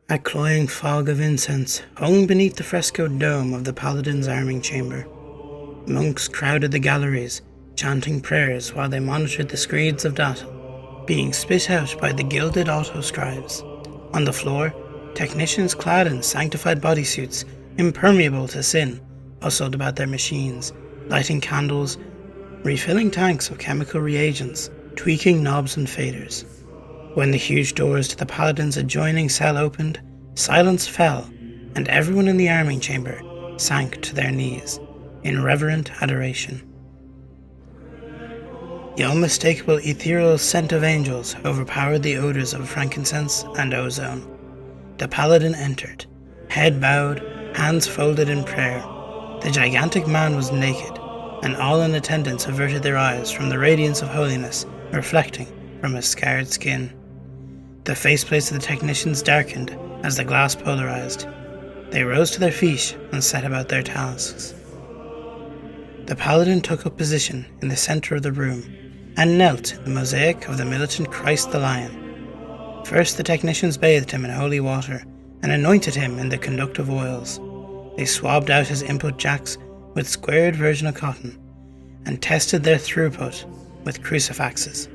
A cloying fog of incense hung beneath the frescoed dome of the Paladins' arming chamber. Monks crowded the galleries, chanting prayers while they monitored the screeds of data, being spit out by the gilded auto-scribes. On the floor, technicians clad in sanctified bodysuits, impermeable to sin, hustled about their machines, lighting candles, refilling tanks of chemical reagents, tweaking knobs and faders. When the huge doors to the Paladin's adjoining cell opened, silence fell, and everyone in the arming chamber sank to their knees in reverent adoration. The unmistakable ethereal scent of angels overpowered the odors of frankincense and ozone. The Paladin entered, head bowed, hands folded in prayer. The gigantic man was naked, and all in attendance averted their eyes from the radiance of holiness reflecting from his scarred skin. The faceplates of the technicians darkened as the glass polarized. They rose to their feet and set about their tasks. The Paladin took up position in the center of the room and knelt in the mosaic of the militant Christ the Lion. First the technicians bathed him in holy water and anointed him in the conductive oils. They swabbed out his input jacks with squared virginal cotton and tested their throughput with crucifixes.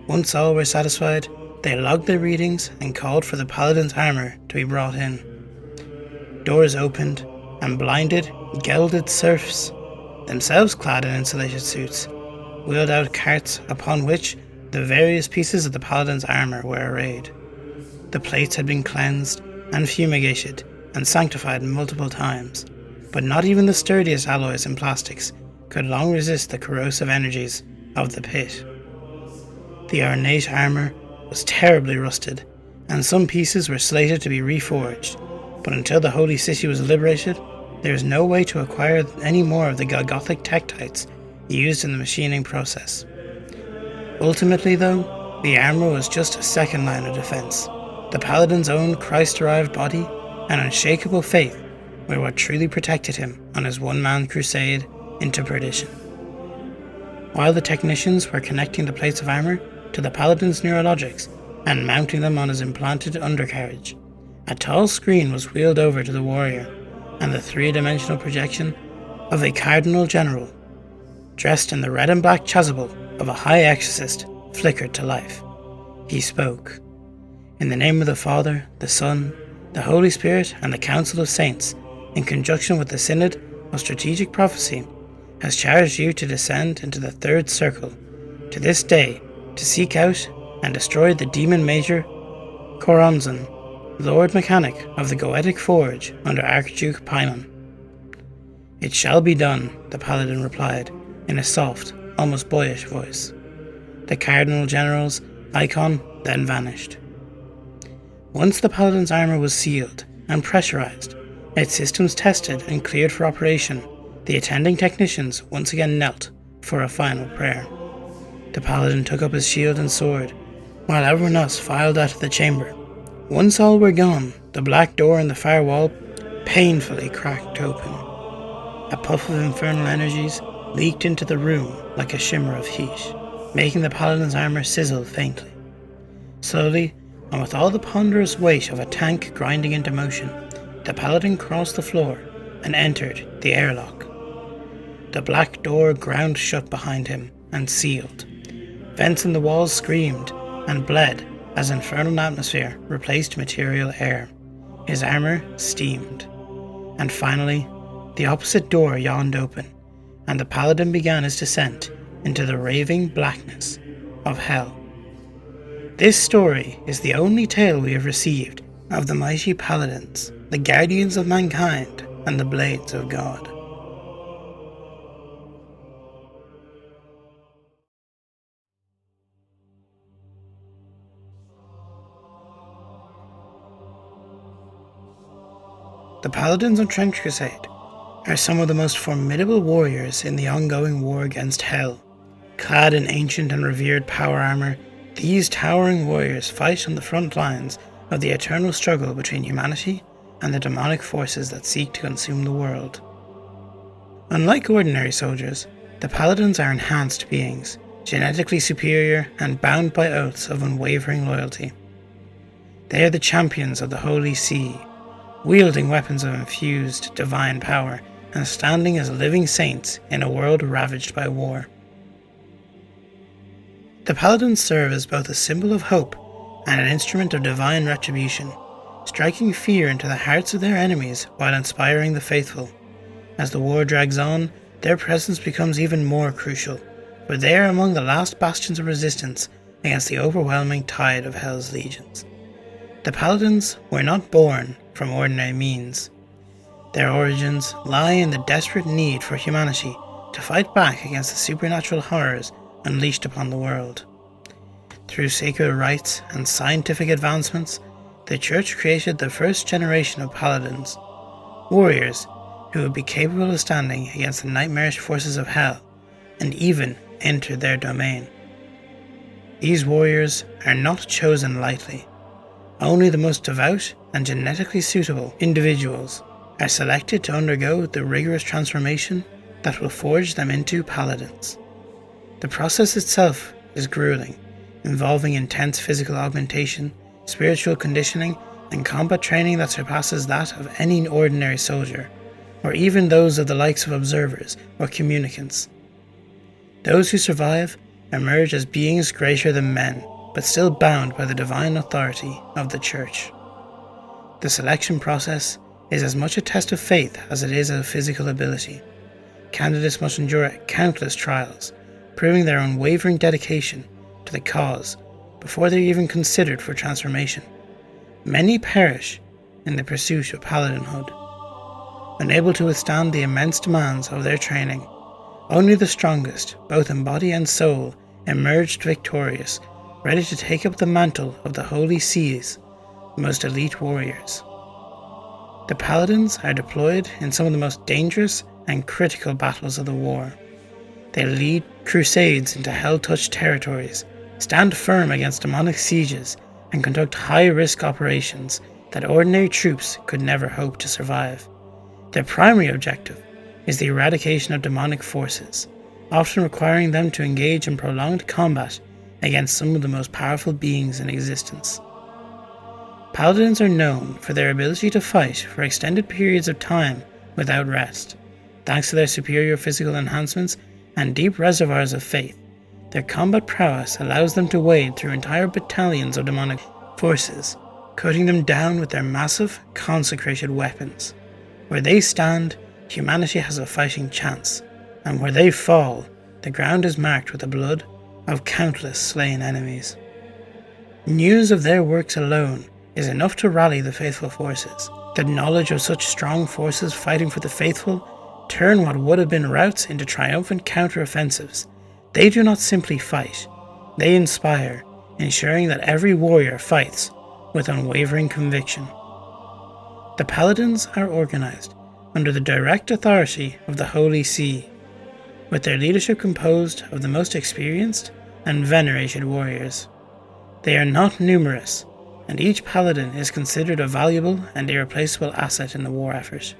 Once all were satisfied, they logged their readings and called for the Paladin's armor to be brought in. Doors opened, and blinded, gelded serfs, themselves clad in insulated suits, wheeled out carts upon which the various pieces of the Paladin's armor were arrayed. The plates had been cleansed and fumigated and sanctified multiple times, but not even the sturdiest alloys and plastics could long resist the corrosive energies of the pit. The ornate armor was terribly rusted, and some pieces were slated to be reforged, but until the holy city was liberated, there was no way to acquire any more of the Golgothic tektites used in the machining process. Ultimately, though, the armor was just a second line of defense. The Paladin's own Christ-derived body and unshakable faith were what truly protected him on his one-man crusade into perdition. While the technicians were connecting the plates of armor to the Paladin's neurologics and mounting them on his implanted undercarriage, a tall screen was wheeled over to the warrior, and the three-dimensional projection of a cardinal general, dressed in the red and black chasuble of a high exorcist, flickered to life. He spoke. In the name of the Father, the Son, the Holy Spirit, and the Council of Saints, in conjunction with the Synod of Strategic Prophecy, has charged you to descend into the third circle, to this day, to seek out and destroy the demon major Choronzon, Lord Mechanic of the Goetic Forge under Archduke Paimon. It shall be done, the Paladin replied, in a soft, almost boyish voice. The Cardinal General's icon then vanished. Once the Paladin's armor was sealed and pressurized, its systems tested and cleared for operation, the attending technicians once again knelt for a final prayer. The Paladin took up his shield and sword, while everyone else filed out of the chamber. Once all were gone, the black door in the far wall painfully cracked open. A puff of infernal energies leaked into the room like a shimmer of heat, making the Paladin's armor sizzle faintly. Slowly, and with all the ponderous weight of a tank grinding into motion, the Paladin crossed the floor and entered the airlock. The black door ground shut behind him and sealed. Vents in the walls screamed and bled as infernal atmosphere replaced material air. His armor steamed. And finally, the opposite door yawned open, and the Paladin began his descent into the raving blackness of hell. This story is the only tale we have received of the mighty Paladins, the guardians of mankind and the blades of God. The Paladins of Trench Crusade are some of the most formidable warriors in the ongoing war against Hell. Clad in ancient and revered power armor, these towering warriors fight on the front lines of the eternal struggle between humanity and the demonic forces that seek to consume the world. Unlike ordinary soldiers, the Paladins are enhanced beings, genetically superior and bound by oaths of unwavering loyalty. They are the champions of the Holy See, wielding weapons of infused divine power and standing as living saints in a world ravaged by war. The Paladins serve as both a symbol of hope and an instrument of divine retribution, striking fear into the hearts of their enemies while inspiring the faithful. As the war drags on, their presence becomes even more crucial, for they are among the last bastions of resistance against the overwhelming tide of Hell's legions. The Paladins were not born from ordinary means. Their origins lie in the desperate need for humanity to fight back against the supernatural horrors unleashed upon the world. Through sacred rites and scientific advancements, the Church created the first generation of Paladins, warriors who would be capable of standing against the nightmarish forces of Hell and even enter their domain. These warriors are not chosen lightly. Only the most devout and genetically suitable individuals are selected to undergo the rigorous transformation that will forge them into Paladins. The process itself is grueling, involving intense physical augmentation, spiritual conditioning, and combat training that surpasses that of any ordinary soldier, or even those of the likes of observers or communicants. Those who survive emerge as beings greater than men, but still bound by the divine authority of the Church. The selection process is as much a test of faith as it is of physical ability. Candidates must endure countless trials, proving their unwavering dedication to the cause before they are even considered for transformation. Many perish in the pursuit of paladinhood, unable to withstand the immense demands of their training. Only the strongest, both in body and soul, emerged victorious, ready to take up the mantle of the Holy See's most elite warriors. The Paladins are deployed in some of the most dangerous and critical battles of the war. They lead crusades into hell-touched territories, stand firm against demonic sieges, and conduct high-risk operations that ordinary troops could never hope to survive. Their primary objective is the eradication of demonic forces, often requiring them to engage in prolonged combat against some of the most powerful beings in existence. Paladins are known for their ability to fight for extended periods of time without rest. Thanks to their superior physical enhancements and deep reservoirs of faith, their combat prowess allows them to wade through entire battalions of demonic forces, cutting them down with their massive, consecrated weapons. Where they stand, humanity has a fighting chance, and where they fall, the ground is marked with the blood of countless slain enemies. News of their works alone is enough to rally the faithful forces. The knowledge of such strong forces fighting for the faithful turn what would have been routs into triumphant counter-offensives. They do not simply fight, they inspire, ensuring that every warrior fights with unwavering conviction. The Paladins are organized under the direct authority of the Holy See, with their leadership composed of the most experienced and venerated warriors. They are not numerous, and each Paladin is considered a valuable and irreplaceable asset in the war effort.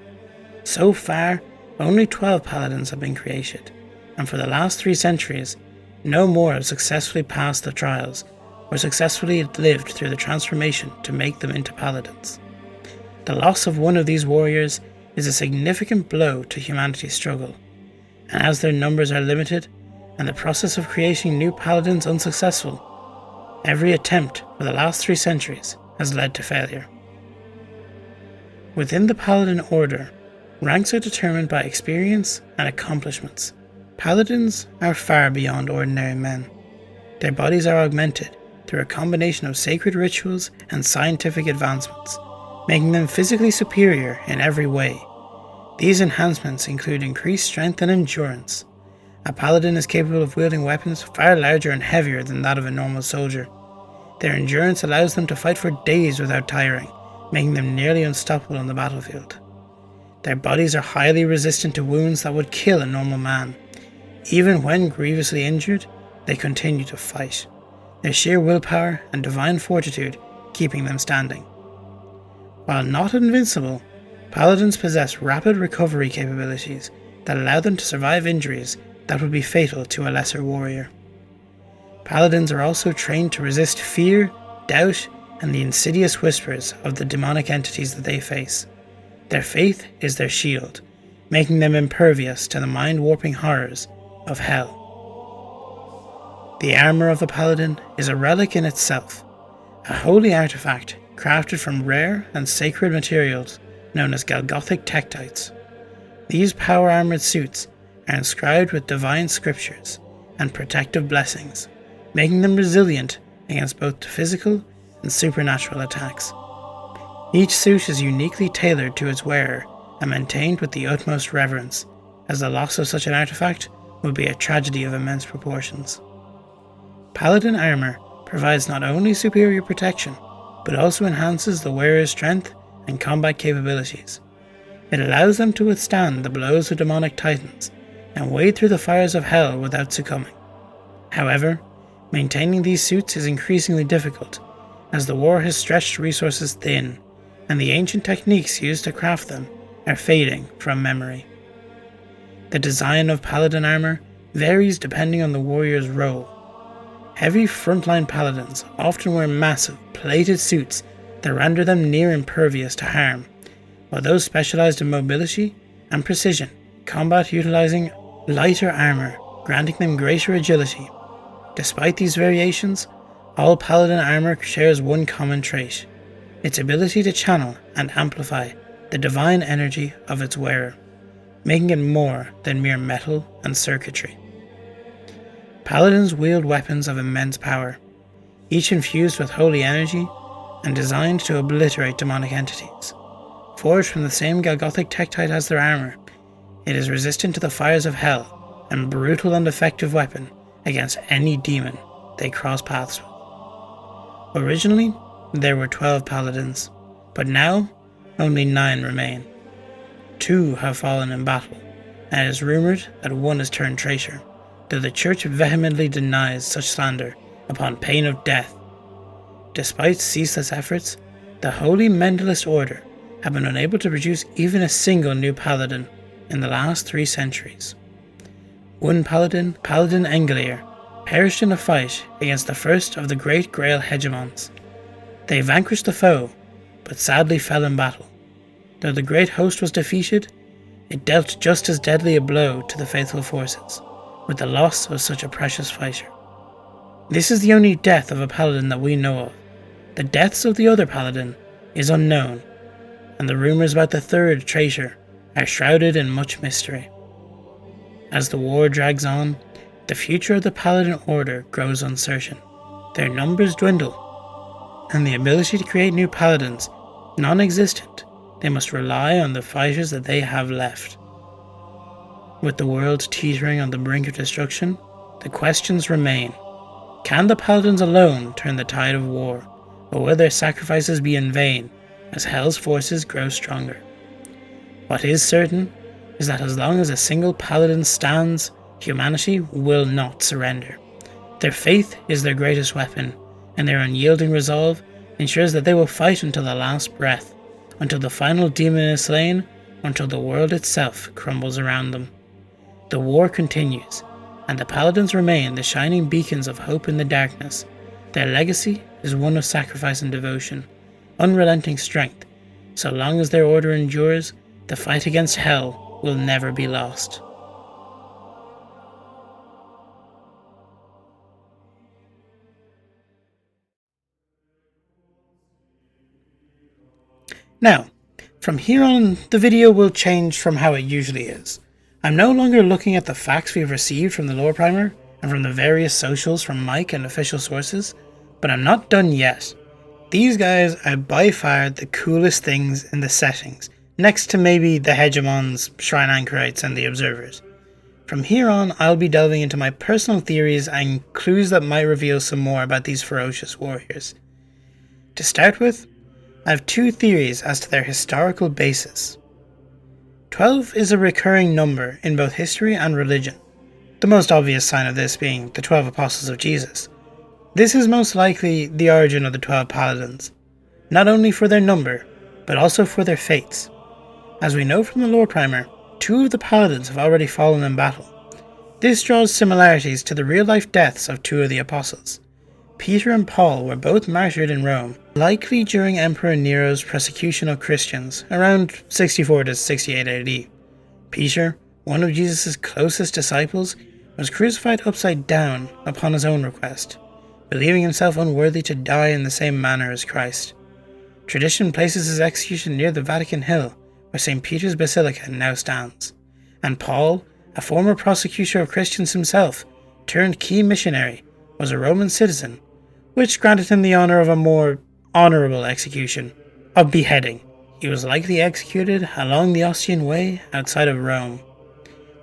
So far, only 12 Paladins have been created, and for the last 3 centuries, no more have successfully passed the trials or successfully lived through the transformation to make them into Paladins. The loss of one of these warriors is a significant blow to humanity's struggle, and as their numbers are limited and the process of creating new Paladins unsuccessful, every attempt for the last 3 centuries has led to failure. Within the Paladin Order, ranks are determined by experience and accomplishments. Paladins are far beyond ordinary men. Their bodies are augmented through a combination of sacred rituals and scientific advancements, making them physically superior in every way. These enhancements include increased strength and endurance. A paladin is capable of wielding weapons far larger and heavier than that of a normal soldier. Their endurance allows them to fight for days without tiring, making them nearly unstoppable on the battlefield. Their bodies are highly resistant to wounds that would kill a normal man. Even when grievously injured, they continue to fight, their sheer willpower and divine fortitude keeping them standing. While not invincible, Paladins possess rapid recovery capabilities that allow them to survive injuries that would be fatal to a lesser warrior. Paladins are also trained to resist fear, doubt, and the insidious whispers of the demonic entities that they face. Their faith is their shield, making them impervious to the mind-warping horrors of hell. The armour of a paladin is a relic in itself, a holy artifact crafted from rare and sacred materials known as Galgothic tektites. These power-armoured suits are inscribed with divine scriptures and protective blessings, making them resilient against both physical and supernatural attacks. Each suit is uniquely tailored to its wearer and maintained with the utmost reverence, as the loss of such an artifact would be a tragedy of immense proportions. Paladin armour provides not only superior protection, but also enhances the wearer's strength and combat capabilities. It allows them to withstand the blows of demonic titans and wade through the fires of hell without succumbing. However, maintaining these suits is increasingly difficult, as the war has stretched resources thin, and the ancient techniques used to craft them are fading from memory. The design of paladin armour varies depending on the warrior's role. Heavy frontline paladins often wear massive, plated suits that render them near impervious to harm, while those specialised in mobility and precision combat utilising lighter armour, granting them greater agility. Despite these variations, all paladin armour shares one common trait: its ability to channel and amplify the divine energy of its wearer, making it more than mere metal and circuitry. Paladins wield weapons of immense power, each infused with holy energy and designed to obliterate demonic entities. Forged from the same Galgothic tektite as their armour, it is resistant to the fires of hell and brutal and effective weapon against any demon they cross paths with. Originally, there were 12 paladins, but now only 9 remain. 2 have fallen in battle, and it is rumoured that 1 has turned traitor, though the church vehemently denies such slander upon pain of death. Despite ceaseless efforts, the Holy Mentalist Order have been unable to produce even a single new paladin in the last 3 centuries. One paladin, Paladin Engelier, perished in a fight against the first of the Great Grail hegemons. They vanquished the foe, but sadly fell in battle. Though the great host was defeated, it dealt just as deadly a blow to the faithful forces, with the loss of such a precious fighter. This is the only death of a paladin that we know of. The deaths of the other paladin is unknown, and the rumours about the third traitor are shrouded in much mystery. As the war drags on, the future of the Paladin Order grows uncertain. Their numbers dwindle, and the ability to create new paladins non-existent. They must rely on the fighters that they have left. With the world teetering on the brink of destruction, the questions remain. Can the paladins alone turn the tide of war, or will their sacrifices be in vain as Hell's forces grow stronger? What is certain is that as long as a single paladin stands, humanity will not surrender. Their faith is their greatest weapon, and their unyielding resolve ensures that they will fight until the last breath, until the final demon is slain, until the world itself crumbles around them. The war continues, and the paladins remain the shining beacons of hope in the darkness. Their legacy is one of sacrifice and devotion, unrelenting strength. So long as their order endures, the fight against hell will never be lost. Now, from here on, the video will change from how it usually is. I'm no longer looking at the facts we've received from the lore primer and from the various socials from Mike and official sources, but I'm not done yet. These guys are by far the coolest things in the settings, next to maybe the Hegemons, Shrine Anchorites, and the Observers. From here on, I'll be delving into my personal theories and clues that might reveal some more about these ferocious warriors. To start with, I have 2 theories as to their historical basis. 12 is a recurring number in both history and religion, the most obvious sign of this being the 12 Apostles of Jesus. This is most likely the origin of the 12 Paladins, not only for their number, but also for their fates. As we know from the lore primer, 2 of the Paladins have already fallen in battle. This draws similarities to the real-life deaths of 2 of the Apostles. Peter and Paul were both martyred in Rome, likely during Emperor Nero's persecution of Christians around 64 to 68 AD. Peter, one of Jesus' closest disciples, was crucified upside down upon his own request, believing himself unworthy to die in the same manner as Christ. Tradition places his execution near the Vatican Hill, where St. Peter's Basilica now stands, and Paul, a former prosecutor of Christians himself, turned key missionary, was a Roman citizen, which granted him the honour of a more honourable execution, of beheading. He was likely executed along the Ostian Way outside of Rome.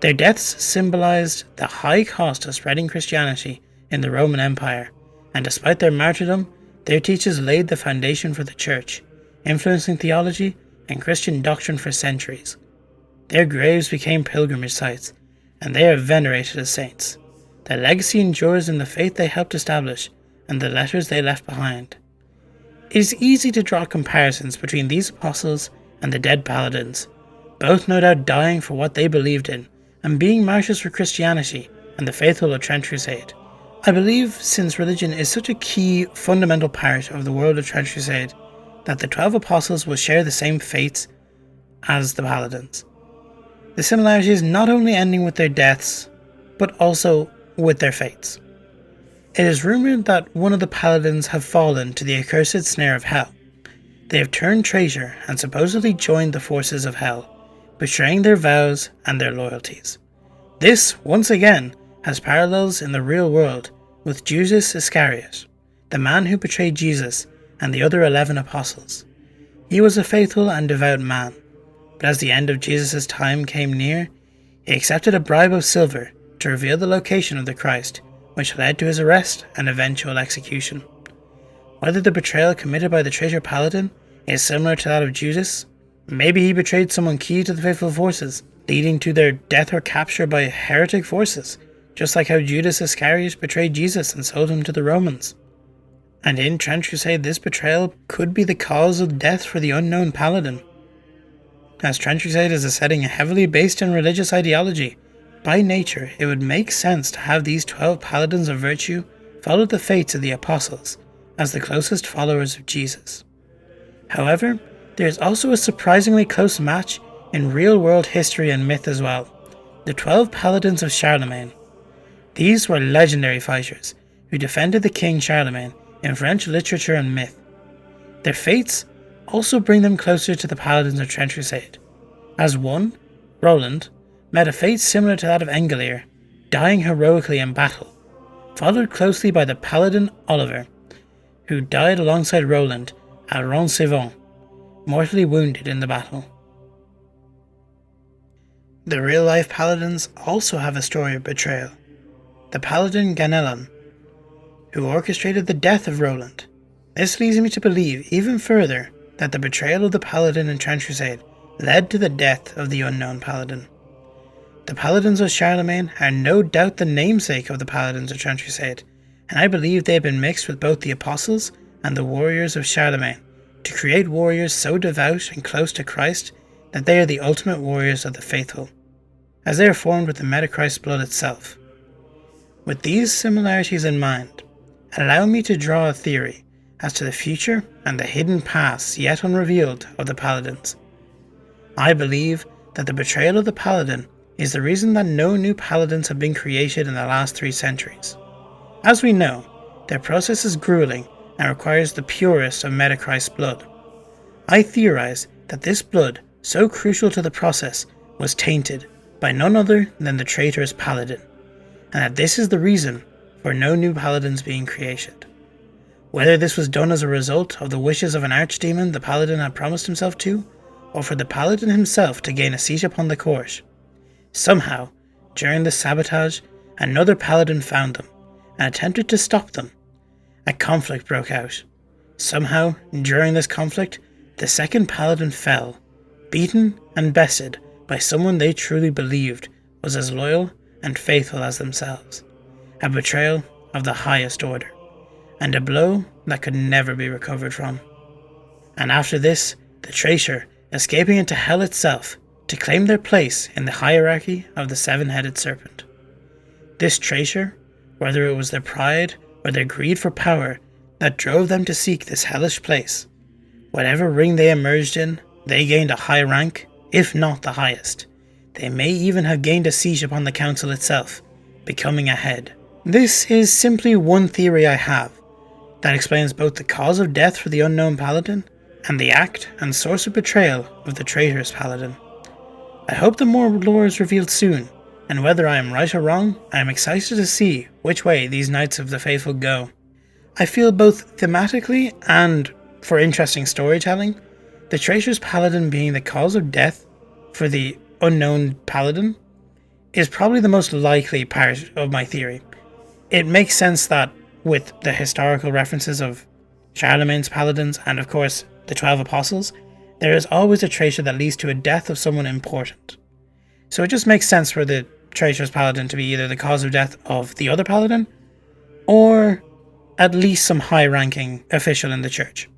Their deaths symbolised the high cost of spreading Christianity in the Roman Empire, and despite their martyrdom, their teachers laid the foundation for the Church, influencing theology and Christian doctrine for centuries. Their graves became pilgrimage sites, and they are venerated as saints. Their legacy endures in the faith they helped establish and the letters they left behind. It is easy to draw comparisons between these apostles and the dead paladins, both no doubt dying for what they believed in and being martyrs for Christianity and the faithful of Trench Crusade. I believe, since religion is such a key, fundamental part of the world of Trench Crusade, that the 12 apostles will share the same fates as the paladins. The similarities not only ending with their deaths, but also with their fates. It is rumoured that one of the paladins have fallen to the accursed snare of hell. They have turned traitor and supposedly joined the forces of hell, betraying their vows and their loyalties. This, once again, has parallels in the real world with Judas Iscariot, the man who betrayed Jesus and the other 11 apostles. He was a faithful and devout man, but as the end of Jesus' time came near, he accepted a bribe of silver to reveal the location of the Christ, which led to his arrest and eventual execution. Whether the betrayal committed by the traitor paladin is similar to that of Judas, maybe he betrayed someone key to the faithful forces, leading to their death or capture by heretic forces, just like how Judas Iscariot betrayed Jesus and sold him to the Romans. And in Trench Crusade, this betrayal could be the cause of death for the unknown paladin. As Trench Crusade is a setting heavily based in religious ideology, by nature it would make sense to have these 12 paladins of virtue follow the fates of the apostles as the closest followers of Jesus. However, there is also a surprisingly close match in real-world history and myth as well: the 12 paladins of Charlemagne. These were legendary fighters who defended the king Charlemagne in French literature and myth. Their fates also bring them closer to the paladins of Trench Crusade, as one, Roland, met a fate similar to that of Engellir, dying heroically in battle, followed closely by the paladin Oliver, who died alongside Roland at Roncesvalles, mortally wounded in the battle. The real-life paladins also have a story of betrayal. The paladin Ganelon, who orchestrated the death of Roland. This leads me to believe even further that the betrayal of the paladin in Trench Crusade led to the death of the unknown paladin. The paladins of Charlemagne are no doubt the namesake of the paladins of Trench Crusade, and I believe they have been mixed with both the apostles and the warriors of Charlemagne to create warriors so devout and close to Christ that they are the ultimate warriors of the faithful, as they are formed with the Metachrist blood itself. With these similarities in mind, allow me to draw a theory as to the future and the hidden pasts yet unrevealed of the paladins. I believe that the betrayal of the paladin is the reason that no new paladins have been created in the last 3 centuries. As we know, their process is grueling and requires the purest of Metachrist blood. I theorize that this blood, so crucial to the process, was tainted by none other than the traitorous paladin, and that this is the reason for no new paladins being created. Whether this was done as a result of the wishes of an archdemon the paladin had promised himself to, or for the paladin himself to gain a seat upon the court, somehow, during the sabotage, another paladin found them and attempted to stop them. A conflict broke out. Somehow, during this conflict, the second paladin fell, beaten and bested by someone they truly believed was as loyal and faithful as themselves. A betrayal of the highest order, and a blow that could never be recovered from. And after this, the traitor, escaping into hell itself to claim their place in the hierarchy of the 7-headed serpent. This traitor, whether it was their pride or their greed for power, that drove them to seek this hellish place. Whatever ring they emerged in, they gained a high rank, if not the highest. They may even have gained a seat upon the council itself, becoming a head. This is simply one theory I have, that explains both the cause of death for the unknown paladin, and the act and source of betrayal of the traitorous paladin. I hope that more lore is revealed soon, and whether I am right or wrong, I am excited to see which way these Knights of the Faithful go. I feel both thematically and for interesting storytelling, the traitorous paladin being the cause of death for the unknown paladin is probably the most likely part of my theory. It makes sense that with the historical references of Charlemagne's paladins and of course the 12 apostles, there is always a traitor that leads to a death of someone important. So it just makes sense for the traitorous paladin to be either the cause of death of the other paladin, or at least some high-ranking official in the church.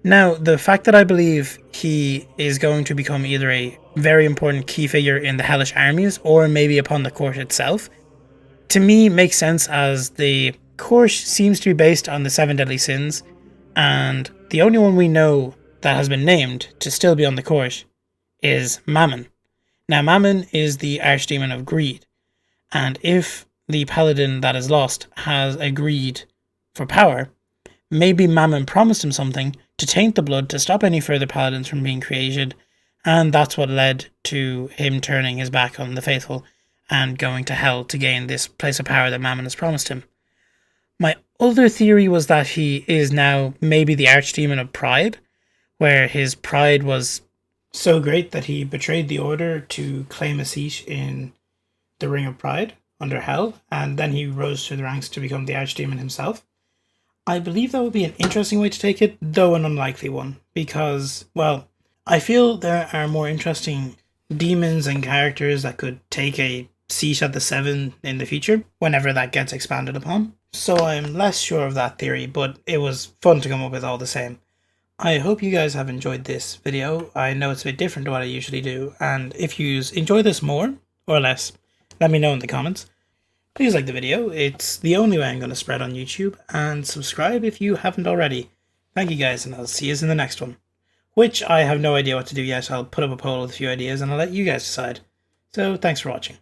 Now, the fact that I believe he is going to become either a very important key figure in the hellish armies, or maybe upon the court itself, to me makes sense, as the court seems to be based on the 7 deadly sins, and the only one we know that has been named to still be on the court is Mammon. Now, Mammon is the archdemon of greed, and if the paladin that is lost has a greed for power, maybe Mammon promised him something to taint the blood to stop any further paladins from being created, and that's what led to him turning his back on the faithful and going to hell to gain this place of power that Mammon has promised him. My other theory was that he is now maybe the archdemon of pride, where his pride was so great that he betrayed the order to claim a seat in the Ring of Pride under Hell, and then he rose to the ranks to become the archdemon himself. I believe that would be an interesting way to take it, though an unlikely one, because, well, I feel there are more interesting demons and characters that could take a seat at the 7 in the future, whenever that gets expanded upon. So I'm less sure of that theory, but it was fun to come up with all the same. I hope you guys have enjoyed this video. I know it's a bit different to what I usually do, and if you enjoy this more or less, let me know in the comments. Please like the video, it's the only way I'm going to spread on YouTube, and subscribe if you haven't already. Thank you guys, and I'll see you in the next one. Which I have no idea what to do yet. I'll put up a poll with a few ideas and I'll let you guys decide. So thanks for watching.